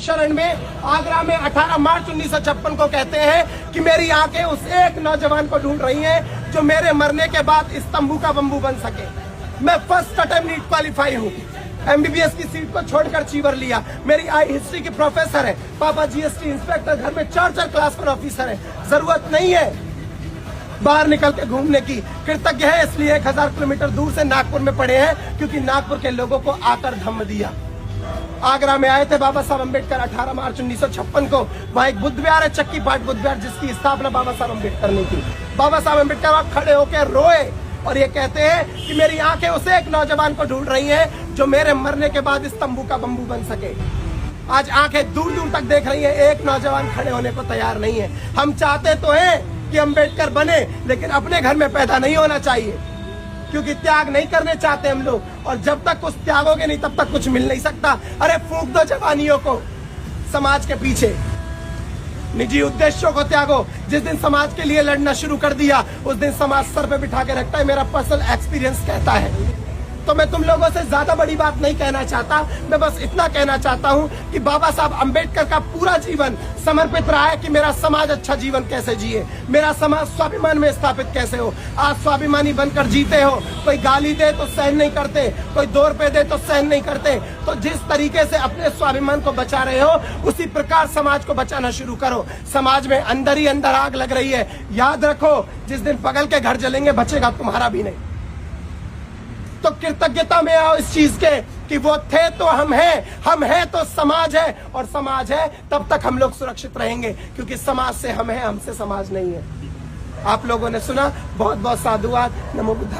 शरण में आगरा में 18 मार्च 1956 को कहते हैं कि मेरी आंखें उस एक नौजवान को ढूंढ रही हैं जो मेरे मरने के बाद इस तंबू का बंबू बन सके। मैं फर्स्ट अटेम्प्ट नीट क्वालिफाई हूँ, एमबीबीएस की सीट को छोड़कर चीवर लिया। मेरी आई हिस्ट्री की प्रोफेसर है, पापा जीएसटी इंस्पेक्टर, घर में 4 क्लास पर ऑफिसर है। जरूरत नहीं है बाहर निकल के घूमने की। कृतज्ञ है इसलिए 1000 किलोमीटर दूर से नागपुर में पड़े हैं क्योंकि नागपुर के लोगों को आकर धम्म दिया। आगरा में आए थे बाबा साहब अम्बेडकर 18 मार्च 1956 को। वहाँ एक बुद्ध विहार है, चक्की पाट बुद्ध विहार, जिसकी स्थापना बाबा साहब अम्बेडकर ने की। बाबा साहब अम्बेडकर वहाँ खड़े होकर रोए और ये कहते हैं कि मेरी आंखें उस एक नौजवान को ढूंढ रही हैं जो मेरे मरने के बाद इस तंबू का बंबू बन सके। आज आंखें दूर दूर तक देख रही है, एक नौजवान खड़े होने को तैयार नहीं है। हम चाहते तो हैं कि अम्बेडकर बने, लेकिन अपने घर में पैदा नहीं होना चाहिए क्योंकि त्याग नहीं करने चाहते हम लोग। और जब तक कुछ त्यागोगे नहीं तब तक कुछ मिल नहीं सकता। अरे फूंक दो जवानियों को समाज के पीछे, निजी उद्देश्यों को त्यागो। जिस दिन समाज के लिए लड़ना शुरू कर दिया उस दिन समाज सर पे बिठा के रखता है, मेरा पर्सनल एक्सपीरियंस कहता है। तो मैं तुम लोगों से ज्यादा बड़ी बात नहीं कहना चाहता, मैं बस इतना कहना चाहता हूं कि बाबा साहब अम्बेडकर का पूरा जीवन समर्पित रहा है कि मेरा समाज अच्छा जीवन कैसे जिए, मेरा समाज स्वाभिमान में स्थापित कैसे हो। आज स्वाभिमानी बनकर जीते हो, कोई गाली दे तो सहन नहीं करते, कोई 2 रुपए दे तो सहन नहीं करते। तो जिस तरीके से अपने स्वाभिमान को बचा रहे हो उसी प्रकार समाज को बचाना शुरू करो। समाज में अंदर ही अंदर आग लग रही है, याद रखो जिस दिन बगल के घर जलेंगे बचेगा तुम्हारा भी नहीं। तो कृतज्ञता में आओ इस चीज के कि वो थे तो हम हैं तो समाज है, और समाज है तब तक हम लोग सुरक्षित रहेंगे क्योंकि समाज से हम हैं, हमसे समाज नहीं है। आप लोगों ने सुना, बहुत बहुत साधुवाद। नमो बुद्धाय।